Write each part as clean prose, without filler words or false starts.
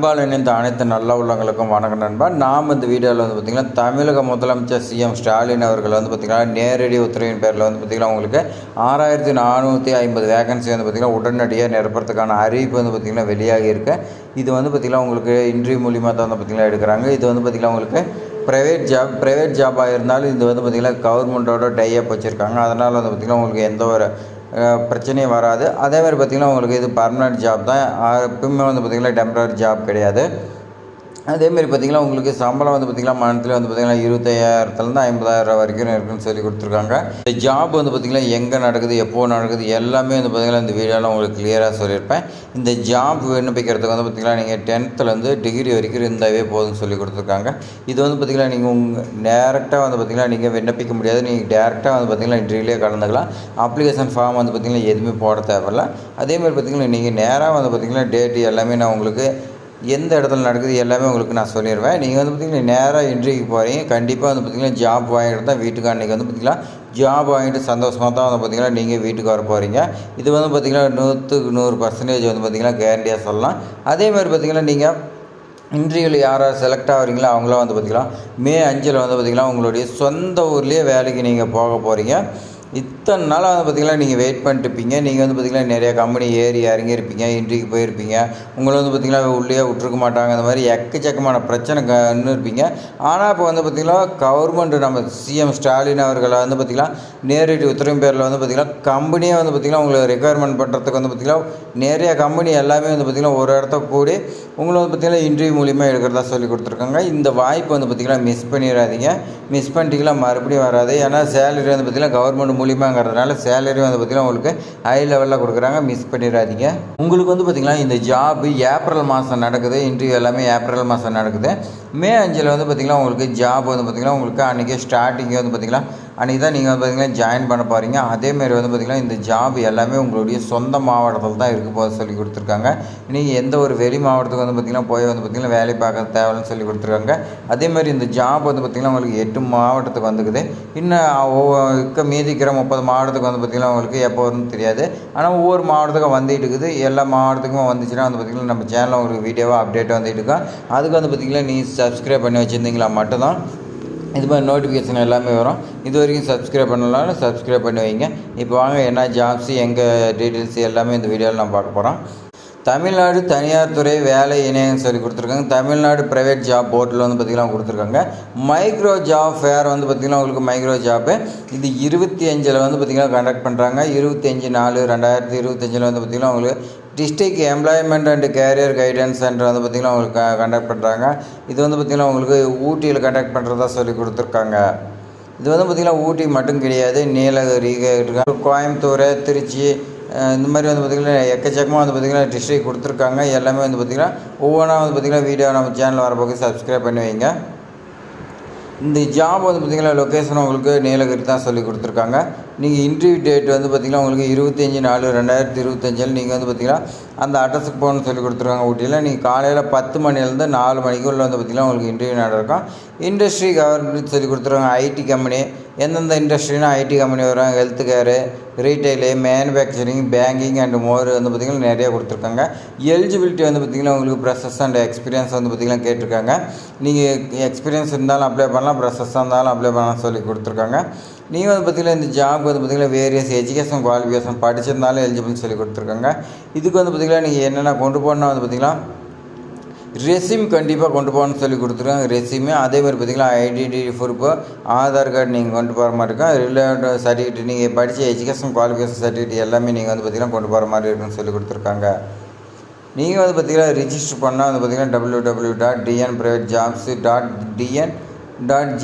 அன்பால் இணைந்த அனைத்து நல்ல உள்ளங்களுக்கும் வணக்கம் நண்பா. நாம் இந்த வீடியோவில் வந்து பார்த்திங்கன்னா தமிழக முதலமைச்சர் சிஎம் ஸ்டாலின் அவர்கள் வந்து பார்த்திங்கன்னா நேரடி உத்தரவின் பேரில் வந்து பார்த்திங்கன்னா உங்களுக்கு 6450 வேகன்சி வந்து பார்த்திங்கன்னா உடனடியாக நிரப்புறதுக்கான அறிவிப்பு வந்து பார்த்திங்கன்னா வெளியாகி இருக்கு. இது வந்து பார்த்திங்கன்னா உங்களுக்கு இன்டர்வியூ மூலியமாக தான் வந்து பார்த்திங்கன்னா எடுக்கிறாங்க. இது வந்து பார்த்திங்கன்னா உங்களுக்கு ப்ரைவேட் ஜாபாக இருந்தாலும் இது வந்து பார்த்திங்கன்னா கவர்மெண்ட்டோட டைப் வச்சுருக்காங்க. அதனால் வந்து பார்த்திங்கன்னா உங்களுக்கு எந்த ஒரு பிரச்சனையும் வராது. அதே மாதிரி பார்த்திங்கன்னா உங்களுக்கு இது பர்மனெண்ட் ஜாப் தான். எப்பவுமே வந்து பார்த்திங்கன்னா டெம்பரரி ஜாப் கிடையாது. அதேமாரி பார்த்திங்கன்னா உங்களுக்கு சம்பளம் வந்து பார்த்திங்கன்னா மந்த்லி வந்து பார்த்திங்கன்னா 25,000 50,000 வரைக்கும் இருக்குன்னு சொல்லி கொடுத்துருக்காங்க. இந்த ஜாப் வந்து பார்த்திங்கன்னா எங்கே நடக்குது, எப்போ நடக்குது எல்லாமே வந்து பார்த்திங்கன்னா இந்த வீடியோவில் உங்களுக்கு கிளியராக சொல்லியிருப்பேன். இந்த ஜாப் விண்ணப்பிக்கிறதுக்கு வந்து பார்த்திங்கன்னா நீங்கள் 10th டிகிரி வரைக்கும் இருந்தாவே போதும்னு சொல்லி கொடுத்துருக்காங்க. இது வந்து பார்த்திங்கன்னா நீங்கள் டேரெக்டாக வந்து பார்த்திங்கன்னா நீங்கள் விண்ணப்பிக்க முடியாது. நீங்கள் டேரெக்டாக வந்து பார்த்திங்கன்னா இன்டர்வியூலே கலந்துக்கலாம். அப்ளிகேஷன் ஃபார்ம் வந்து பார்த்திங்கன்னா எதுவுமே போட தேவையில்லை. அதேமாதிரி பார்த்திங்கன்னா நீங்கள் நேராக வந்து பார்த்திங்கன்னா டேட்டு எல்லாமே நான் உங்களுக்கு எந்த இடத்துல நடக்குது எல்லாமே உங்களுக்கு நான் சொல்லிடுவேன். நீங்கள் வந்து பார்த்திங்கன்னா நேராக இன்டர்வியூக்கு போகிறீங்க. கண்டிப்பாக வந்து பார்த்திங்கன்னா ஜாப் வாங்கிட்டு தான் வீட்டுக்கு அன்றைக்கி வந்து பார்த்திங்கன்னா ஜாப் வாங்கிட்டு சந்தோஷமாக தான் வந்து பார்த்திங்கன்னா நீங்கள் வீட்டுக்கு வர போகிறீங்க. இது வந்து பார்த்திங்கன்னா 100% வந்து பார்த்திங்கன்னா கேரண்டியாக சொல்லலாம். அதேமாதிரி பார்த்திங்கன்னா நீங்கள் இன்டர்வியூவில் யாராவது செலக்ட் ஆகிறீங்களோ அவங்களாம் வந்து பார்த்திங்கன்னா May 5 வந்து பார்த்திங்கன்னா உங்களுடைய சொந்த ஊர்லேயே வேலைக்கு நீங்கள் போக போகிறீங்க. இத்தனை நாளாக வந்து பார்த்திங்கன்னா நீங்கள் வெயிட் பண்ணிட்டுருப்பீங்க. நீங்கள் வந்து பார்த்திங்கன்னா நிறையா கம்பெனி ஏறி இறங்கியிருப்பீங்க, இன்டர்வியூக்கு போயிருப்பீங்க. உங்களை வந்து பார்த்திங்கன்னா உள்ளே விட்டுருக்க மாட்டாங்க. அந்த மாதிரி எக்கச்சக்கமான பிரச்சனை இருப்பீங்க. ஆனால் இப்போ வந்து பார்த்திங்கன்னா கவர்மெண்ட் நம்ம சிஎம் ஸ்டாலின் அவர்களை வந்து பார்த்திங்கன்னா நேரடி உத்தரவின் பேரில் வந்து பார்த்திங்கன்னா கம்பெனியே வந்து பார்த்திங்கன்னா உங்களை ரெக்குயர்மெண்ட் பண்ணுறதுக்கு வந்து பார்த்திங்கன்னா நிறையா கம்பெனி எல்லாமே வந்து பார்த்திங்கன்னா ஒரு இடத்த கூடி உங்களை வந்து பார்த்திங்கன்னா இன்டர்வியூ மூலிமா எடுக்கிறதா சொல்லி கொடுத்துருக்காங்க. இந்த வாய்ப்பு வந்து பார்த்திங்கன்னா மிஸ் பண்ணிடாதீங்க. மிஸ் பண்ணிட்டீங்களா மறுபடியும் வராது. ஏன்னா சேலரி வந்து பார்த்திங்கன்னா கவர்மெண்ட் மூலியமாங்கிறதுனால சேலரி வந்து பார்த்திங்கன்னா உங்களுக்கு ஹை லெவலில் கொடுக்குறாங்க. மிஸ் பண்ணிடாதீங்க. உங்களுக்கு வந்து பார்த்திங்கன்னா இந்த ஜாப் ஏப்ரல் மாதம் நடக்குது. இன்டர்வியூ எல்லாமே ஏப்ரல் மாதம் நடக்குது. May 5 வந்து பார்த்திங்கன்னா உங்களுக்கு ஜாப் வந்து பார்த்திங்கன்னா உங்களுக்கு அன்றைக்கி ஸ்டார்டிங்கே வந்து பார்த்திங்கன்னா அன்றைக்கி தான் நீங்கள் வந்து பார்த்திங்கன்னா ஜாயின் பண்ண போகிறீங்க. அதேமாரி வந்து பார்த்திங்கன்னா இந்த ஜாப் எல்லாமே உங்களுடைய சொந்த மாவட்டத்தில் தான் இருக்க போது சொல்லி கொடுத்துருக்காங்க. நீங்கள் எந்த ஒரு வெளி மாவட்டத்துக்கு வந்து பார்த்திங்கன்னா போய் வந்து பார்த்திங்கன்னா வேலை பார்க்க தேவைன்னு சொல்லி கொடுத்துருக்காங்க. அதேமாதிரி இந்த ஜாப் வந்து பார்த்திங்கன்னா உங்களுக்கு 8 மாவட்டத்துக்கு வந்துக்குது. இன்னும் மீதிக்கிற 30 மாவட்டத்துக்கு வந்து பார்த்திங்கன்னா உங்களுக்கு எப்போ வரும்னு தெரியாது. ஆனால் ஒவ்வொரு மாவட்டத்துக்கும் வந்துட்டு இருக்குது. எல்லா மாவட்டத்துக்கும் வந்துச்சுன்னா வந்து பார்த்திங்கன்னா நம்ம சேனலில் உங்களுக்கு வீடியோவாக அப்டேட் வந்துட்டு இருக்கோம். அதுக்கு வந்து பார்த்திங்கன்னா நீ சப்ஸ்கிரைப் பண்ணி வச்சுருந்தீங்களா மட்டும்தான் இது மாதிரி நோட்டிஃபிகேஷன் எல்லாமே வரும். இது வரைக்கும் சப்ஸ்கிரைப் பண்ணலாம், சப்ஸ்கிரைப் பண்ணி வைங்க. இப்போ வாங்க என்ன ஜாப்ஸு எங்கள் டீட்டெயில்ஸ் எல்லாமே இந்த வீடியோவில் நான் பார்க்க போகிறோம். தமிழ்நாடு தனியார் துறை வேலை இணையம்னு சொல்லி கொடுத்துருக்காங்க. தமிழ்நாடு ப்ரைவேட் ஜாப் போர்ட்டில் வந்து பார்த்திங்கன்னா கொடுத்துருக்காங்க. மைக்ரோ ஜாப் ஃபேர் வந்து பார்த்திங்கன்னா உங்களுக்கு மைக்ரோ ஜாப்பு இது 25 வந்து பார்த்திங்கன்னா கண்டக்ட் பண்ணுறாங்க. 25/4/2025 வந்து பார்த்திங்கன்னா உங்களுக்கு district employment and carrier guidance centre வந்து பார்த்திங்கன்னா உங்களுக்கு கண்டக்ட் பண்ணுறாங்க. இது வந்து பார்த்திங்கன்னா உங்களுக்கு ஊட்டியில் கண்டக்ட் பண்ணுறதா சொல்லி கொடுத்துருக்காங்க. இது வந்து பார்த்திங்கன்னா ஊட்டி மட்டும் கிடையாது, நீலகிரி, கோயம்புத்தூர், திருச்சி இந்த மாதிரி வந்து பார்த்திங்கன்னா எக்கச்சக்கமாக வந்து பார்த்திங்கன்னா டிஸ்ட்ரிக்ட் கொடுத்துருக்காங்க. எல்லாமே வந்து பார்த்திங்கன்னா ஒவ்வொன்றா வந்து பார்த்திங்கன்னா வீடியோ நம்ம சேனல் வரப்போக்கு சப்ஸ்கிரைப் பண்ணி வைங்க. இந்த ஜாப் வந்து பார்த்திங்கன்னா லொக்கேஷன் உங்களுக்கு நீலகிரி தான் சொல்லி கொடுத்துருக்காங்க. நீங்கள் இன்டர்வியூ டேட் வந்து பார்த்திங்கன்னா உங்களுக்கு 25/4/2025 நீங்கள் வந்து பார்த்திங்கன்னா அந்த அட்ரஸுக்கு போகணும்னு சொல்லி கொடுத்துருக்காங்க. ஊட்டியில் நீங்கள் காலையில் 10 மணிலேருந்து 4 மணிக்குள்ளே வந்து பார்த்திங்கன்னா உங்களுக்கு இன்டர்வியூ நடக்கும். இண்டஸ்ட்ரி கவர்மெண்ட் சொல்லி கொடுத்துருக்காங்க. ஐடி கம்பெனி எந்தெந்த இண்டஸ்ட்ரினா ஐடி கம்பெனி வரும், health care, retail, manufacturing, banking and more வந்து பார்த்திங்கன்னா நிறையா கொடுத்துருக்காங்க. எலிஜிபிலிட்டி வந்து பார்த்திங்கன்னா உங்களுக்கு ப்ரெஷர்ஸ் அண்ட் எக்ஸ்பீரியன்ஸ் வந்து பார்த்திங்கன்னா கேட்டிருக்காங்க. நீங்கள் எக்ஸ்பீரியன்ஸ் இருந்தாலும் அப்ளை பண்ணலாம், ப்ரெஷர்ஸாக இருந்தாலும் அப்ளை பண்ணலாம் சொல்லி கொடுத்துருக்காங்க. நீங்கள் வந்து பார்த்திங்கன்னா இந்த ஜாப் வந்து பார்த்திங்கன்னா வேரியஸ் எஜுகேஷன் குவாலிஃபிகேஷன் படிச்சிருந்தாலும் எலிஜிபிள்னு சொல்லி கொடுத்துருக்காங்க. இதுக்கு வந்து பார்த்திங்கன்னா நீங்கள் என்னென்ன கொண்டு போகணுன்னா வந்து பார்த்திங்கன்னா ரெஸ்யூம் கண்டிப்பாக கொண்டு போகணும்னு சொல்லி கொடுத்துருக்காங்க. ரெஸ்யூமே அதேமாதிரி பார்த்திங்கன்னா ஐடென்டிட்டி ப்ரூஃப், ஆதார் கார்டு நீங்கள் கொண்டு போகிற மாதிரி இருக்கும். ரிலேட்டட் சர்டிஃபிகேட் நீங்கள் படித்த எஜுகேஷன் குவாலிஃபிகேஷன் சர்டிஃபிகேட் எல்லாமே நீங்கள் வந்து பார்த்திங்கன்னா கொண்டு போகிற மாதிரி இருக்குன்னு சொல்லி கொடுத்துருக்காங்க. நீங்கள் வந்து பார்த்திங்கன்னா ரிஜிஸ்டர் பண்ணால் வந்து பார்த்திங்கன்னா www.dnprivatejobs.dn.gov.in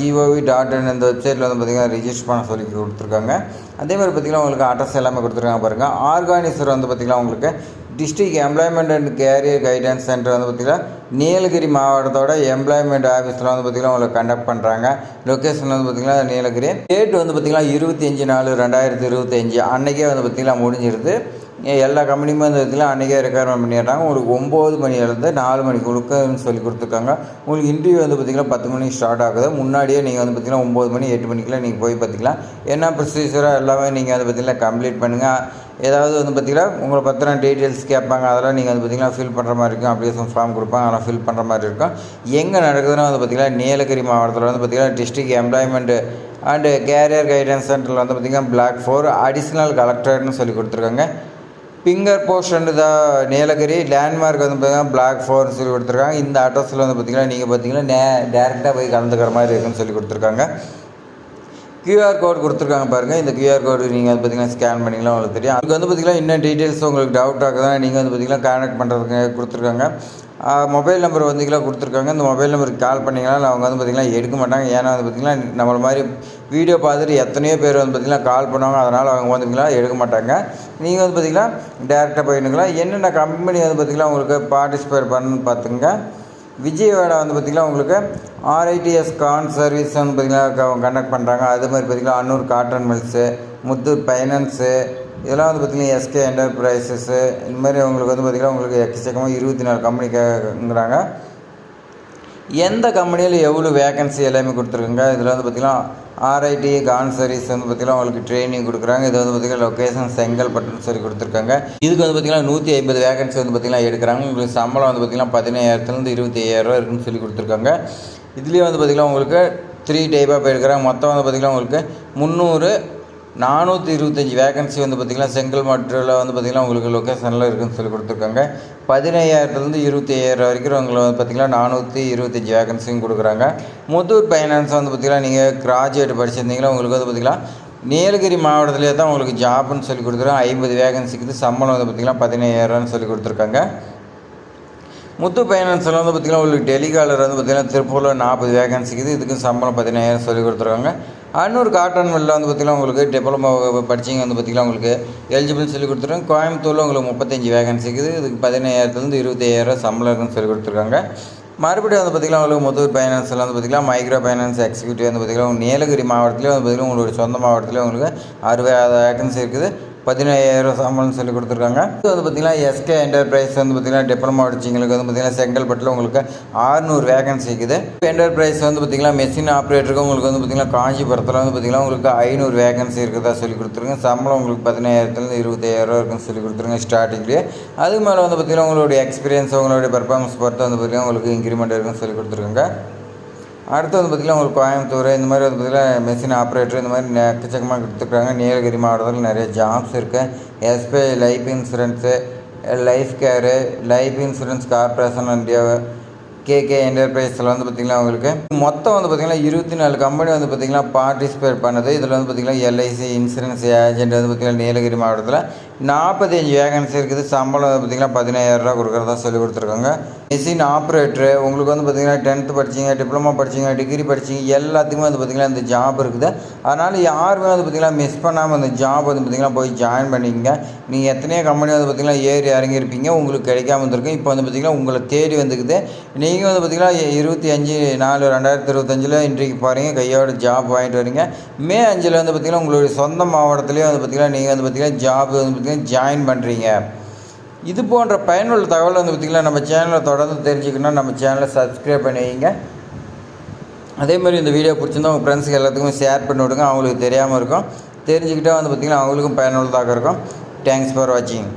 இந்த வெப்சைட்டில் வந்து பார்த்திங்கன்னா ரிஜிஸ்டர் பண்ண சொல்லி கொடுத்துருக்காங்க. அதேமாதிரி பார்த்திங்கன்னா உங்களுக்கு அட்ரஸ் எல்லாமே கொடுத்துருக்காங்க பாருங்கள். ஆர்கானிசர் வந்து பார்த்திங்கன்னா உங்களுக்கு district employment and carrier guidance centre வந்து பார்த்திங்கன்னா நீலகிரி மாவட்டத்தோட எம்ப்ளாய்மெண்ட் ஆஃபீஸில் வந்து பார்த்திங்கன்னா உங்களுக்கு கண்டக்ட் பண்ணுறாங்க. லொக்கேஷன் வந்து பார்த்திங்கன்னா நீலகிரி. டேட் வந்து பார்த்திங்கன்னா 25/4/2025 அன்றைக்கே வந்து பார்த்திங்கன்னா முடிஞ்சிருது. எல்லா கம்பெனியுமே வந்து பார்த்திங்கன்னா அன்றைக்கே ரெக்குயர்மெண்ட் பண்ணிடுறாங்க. உங்களுக்கு 9 மணிலேருந்து 4 மணிக்குள்ளன்னு சொல்லி கொடுத்துருக்காங்க. உங்களுக்கு இன்டர்வியூ வந்து பார்த்திங்கன்னா 10 மணிக்கு ஸ்டார்ட் ஆகுது. முன்னாடியே நீங்கள் வந்து பார்த்திங்கன்னா 9 மணி 8 மணிக்கெலாம் நீங்கள் போய் பார்த்திக்கலாம். என்ன ப்ரொசீஜராக எல்லாமே நீங்கள் வந்து பார்த்திங்கன்னா கம்ப்ளீட் பண்ணுங்கள். ஏதாவது வந்து பார்த்திங்கன்னா உங்களை பற்றின டீட்டெயில்ஸ் கேட்பாங்க. அதெல்லாம் நீங்கள் வந்து பார்த்திங்கன்னா ஃபில் பண்ணுற மாதிரி இருக்கும். அப்ளிகேஷன் ஃபார்ம் கொடுப்பாங்க, அதெல்லாம் ஃபில் பண்ணுற மாதிரி இருக்கும். எங்கே நடக்குதுன்னா வந்து பார்த்திங்கன்னா நீலகிரி மாவட்டத்தில் வந்து பார்த்திங்கன்னா district employment and carrier guidance சென்டரில் வந்து பார்த்திங்கன்னா பிளாக் 4 அடிஷ்னல் கலெக்டர்னு சொல்லி கொடுத்துருக்காங்க. Finger post and Nilgiri landmark வந்து பார்த்திங்கன்னா பிளாக் 4 சொல்லி கொடுத்துருக்காங்க. இந்த அட்ரஸில் வந்து பார்த்திங்கன்னா நீங்கள் பார்த்திங்கன்னா டேரெக்டாக போய் கலந்துக்கிற மாதிரி இருக்குன்னு சொல்லி கொடுத்துருக்காங்க. கியூஆர் கோட் கொடுத்துருக்காங்க பாருங்கள். இந்த கியூஆர் கோடு நீங்கள் வந்து பார்த்திங்கன்னா ஸ்கேன் பண்ணிங்கன்னா உங்களுக்கு தெரியும். அதுக்கு வந்து பார்த்திங்கன்னா இன்னும் டீட்டெயில்ஸ் உங்களுக்கு டவுட் ஆகுதுன்னா நீங்கள் வந்து பார்த்திங்கன்னா கான்டாக்ட் பண்ணுறதுக்கு கொடுத்துருக்காங்க. மொபைல் நம்பர் வந்து கொடுத்துருக்காங்க. இந்த மொபைல் நம்பருக்கு கால் பண்ணிங்கன்னா அவங்க வந்து பார்த்திங்கன்னா எடுக்க மாட்டாங்க. ஏன்னா வந்து பார்த்திங்கன்னா நம்மள மாதிரி வீடியோ பார்த்துட்டு எத்தனையோ பேர் வந்து பார்த்திங்கன்னா கால் பண்ணுவாங்க. அதனால் அவங்க வந்து பார்த்திங்கன்னா எடுக்க மாட்டாங்க. நீங்கள் வந்து பார்த்திங்கன்னா டேரெக்டாக போயிட்டுக்கலாம். என்னென்ன கம்பெனி வந்து பார்த்திங்கன்னா உங்களுக்கு பார்ட்டிசிபேட் பண்ணணுன்னு பார்த்துங்க. விஜயவாடா வந்து பார்த்திங்கன்னா உங்களுக்கு RITS கான் சர்வீஸ் வந்து பார்த்திங்கன்னா கண்டக்ட் பண்ணுறாங்க. அது மாதிரி பார்த்திங்கன்னா Annur cotton mills, Muthur finance, இதெல்லாம் வந்து பார்த்திங்கன்னா SK என்டர்பிரைசஸ்ஸு, இந்த மாதிரி உங்களுக்கு வந்து பார்த்திங்கன்னா உங்களுக்கு எக்கச்சக்கமாக 24 கம்பெனி கேட்குறாங்க. எந்த கம்பெனியில் எவ்வளோ வேகன்சி எல்லாமே கொடுத்துருக்குங்க. இதில் வந்து பார்த்திங்கன்னா RIT கான் சர்வீஸ் வந்து பார்த்திங்கன்னா உங்களுக்கு ட்ரைனிங் கொடுக்குறாங்க. இது வந்து பார்த்திங்கன்னா லொக்கேஷன் செங்கல்பட்டுன்னு சொல்லி கொடுத்துருக்காங்க. இதுக்கு வந்து பார்த்திங்கன்னா 150 வேகன்சி வந்து பார்த்திங்கன்னா எடுக்கிறாங்க. உங்களுக்கு சம்பளம் வந்து பார்த்திங்கன்னா 15,000 25,000 இருக்குன்னு சொல்லி கொடுத்துருக்காங்க. இதுலேயே வந்து பார்த்திங்கன்னா உங்களுக்கு 3 டைப்பாக எடுக்கிறாங்க. மொத்தம் வந்து பார்த்திங்கன்னா உங்களுக்கு 425 வேகன்சி வந்து பார்த்திங்கன்னா செங்கல்பட்டில் வந்து பார்த்திங்கன்னா உங்களுக்கு லொக்கேஷனில் இருக்குதுன்னு சொல்லி கொடுத்துருக்காங்க. 15,000 25,000 வரைக்கும் உங்களை வந்து பார்த்திங்கன்னா 425 வேகன்சியும் கொடுக்குறாங்க. முத்தூர் ஃபைனான்ஸ் வந்து பார்த்திங்கன்னா நீங்கள் கிராஜுவேட் படிச்சிருந்தீங்கன்னா உங்களுக்கு வந்து பார்த்திங்கன்னா நீலகிரி மாவட்டத்திலே தான் உங்களுக்கு ஜாப்னு சொல்லி கொடுத்துருக்காங்க. 50 வேகன்சிக்கு சம்பளம் வந்து பார்த்திங்கன்னா 15,000 சொல்லி கொடுத்துருக்காங்க. முத்தூர் ஃபைனான்ஸில் வந்து பார்த்திங்கன்னா உங்களுக்கு டெலிகாலர் வந்து பார்த்திங்கன்னா திருப்பூரில் 40 வேகன்சிக்குது. இதுக்கு சம்பளம் 15,000 சொல்லி கொடுத்துருக்காங்க. அன்னூர் காட்டன் மில்லில் வந்து பார்த்திங்கன்னா உங்களுக்கு டிப்ளமோ படிச்சிங்க வந்து பார்த்திங்கன்னா உங்களுக்கு எலிஜிபிள் சொல்லி கொடுத்துருக்காங்க. கோயம்புத்தூரில் உங்களுக்கு 35 வேகன்சிக்குது. இதுக்கு 15,000 25,000 சம்பளம் இருக்குன்னு சொல்லி கொடுத்துருக்காங்க. மறுபடியும் வந்து பார்த்திங்கன்னா உங்களுக்கு முத்தூர் ஃபைனான்ஸில் வந்து பார்த்திங்கன்னா மைக்ரோ ஃபைனான்ஸ் எக்ஸிக்யூட்டிவ் வந்து பார்த்திங்கன்னா நீலகிரி மாவட்டத்திலே வந்து பார்த்திங்கன்னா உங்களுடைய சொந்த மாவட்டத்திலே உங்களுக்கு 60 வேகன்சி இருக்குது. 15,000 சம்பளம்னு சொல்லி கொடுத்துருக்காங்க. இது வந்து பார்த்திங்கன்னா SK என்டர்பிரைஸ் வந்து பார்த்திங்கன்னா டிப்ளமோ படிச்சிங்களுக்கு வந்து பார்த்திங்கன்னா செங்கல்பட்டில் உங்களுக்கு 600 வேகன்சி இருக்குது. என்டர்பிரைஸ் வந்து பார்த்திங்கன்னா மெஷின் ஆப்ரேட்டருக்கு உங்களுக்கு வந்து பார்த்திங்கன்னா காஞ்சிபுரத்தில் வந்து பார்த்திங்கன்னா உங்களுக்கு 500 வேகன்சி இருக்குதா சொல்லி கொடுத்துருங்க. சம்பளம் உங்களுக்கு 15,000 25,000 இருக்குன்னு சொல்லி கொடுத்துருங்க ஸ்டார்டிங்லேயே. அதுக்கு மேலே வந்து பார்த்திங்கன்னா உங்களுடைய எக்ஸ்பீரியன்ஸ் உங்களுடைய பெர்ஃபார்மன்ஸ் பொறுத்து வந்து பார்த்திங்கன்னா உங்களுக்கு இன்க்ரிமெண்ட் இருக்குன்னு சொல்லி கொடுத்துருக்காங்க. அடுத்து வந்து பார்த்திங்கன்னா உங்களுக்கு கோயம்புத்தூர் இந்த மாதிரி வந்து பார்த்திங்கன்னா மெஷின் ஆப்ரேட்டர் இந்த மாதிரி எக்கச்சக்கமாக கொடுத்துருக்காங்க. நீலகிரி மாவட்டத்தில் நிறைய ஜாப்ஸ் இருக்குது. SBI life insurance, life care, life insurance corporation India, KK என்டர்பிரைஸில் வந்து பார்த்திங்கன்னா உங்களுக்கு மொத்தம் வந்து பார்த்திங்கன்னா 24 கம்பெனி வந்து பார்த்திங்கன்னா பார்ட்டிசிபேட் பண்ணுது. இதில் வந்து பார்த்திங்கன்னா LIC இன்சூரன்ஸ் ஏஜென்ட் வந்து பார்த்திங்கன்னா நீலகிரி மாவட்டத்தில் 45 வேகன்சி இருக்குது. சம்பளம் வந்து பார்த்திங்கன்னா 15,000 கொடுக்குறதா சொல்லி கொடுத்துருக்காங்க. மெஷின் ஆப்ரேட்டரு உங்களுக்கு வந்து பார்த்திங்கன்னா 10th படிச்சிங்க, டிப்ளமோ படிச்சிங்க, டிகிரி படிச்சிங்க, எல்லாத்துக்குமே வந்து பார்த்திங்கன்னா இந்த ஜாப் இருக்குது. அதனால் யாருமே வந்து பார்த்திங்கன்னா மிஸ் பண்ணாமல் அந்த ஜாப் வந்து பார்த்திங்கன்னா போய் ஜாயின் பண்ணிக்கங்க. நீங்கள் எத்தனையோ கம்பெனி வந்து பார்த்திங்கன்னா ஏறி இறங்கியிருப்பீங்க, உங்களுக்கு கிடைக்காம இருந்திருக்கும். இப்போ வந்து பார்த்திங்கன்னா உங்களை தேடி வந்துக்குது. நீங்கள் வந்து பார்த்திங்கன்னா 25/4/2025 இன்றைக்கு பாருங்கள் கையோட ஜாப் வாங்கிட்டு வரீங்க. May 5 வந்து பார்த்திங்கன்னா உங்களுடைய சொந்த மாவட்டத்திலே வந்து பார்த்திங்கன்னா நீங்கள் வந்து பார்த்திங்கன்னா ஜாப் வந்து பார்த்திங்கன்னா ஜாயின் பண்ணுறீங்க. இது போன்ற பயனுள்ள தகவல் வந்து பார்த்திங்கன்னா நம்ம சேனலை தொடர்ந்து தெரிஞ்சுக்கணும். நம்ம சேனலை சப்ஸ்கிரைப் பண்ணி வைங்க. அதே மாதிரி இந்த வீடியோ பிடிச்சிருந்தா உங்கள் ஃப்ரெண்ட்ஸுக்கு எல்லாத்துக்குமே ஷேர் பண்ணி விடுங்க. அவங்களுக்கு தெரியாமல் இருக்கும், தெரிஞ்சுக்கிட்டே வந்து பார்த்திங்கன்னா அவங்களுக்கும் பயனுள்ளதாக இருக்கும். தேங்க்ஸ் ஃபார் வாட்சிங்.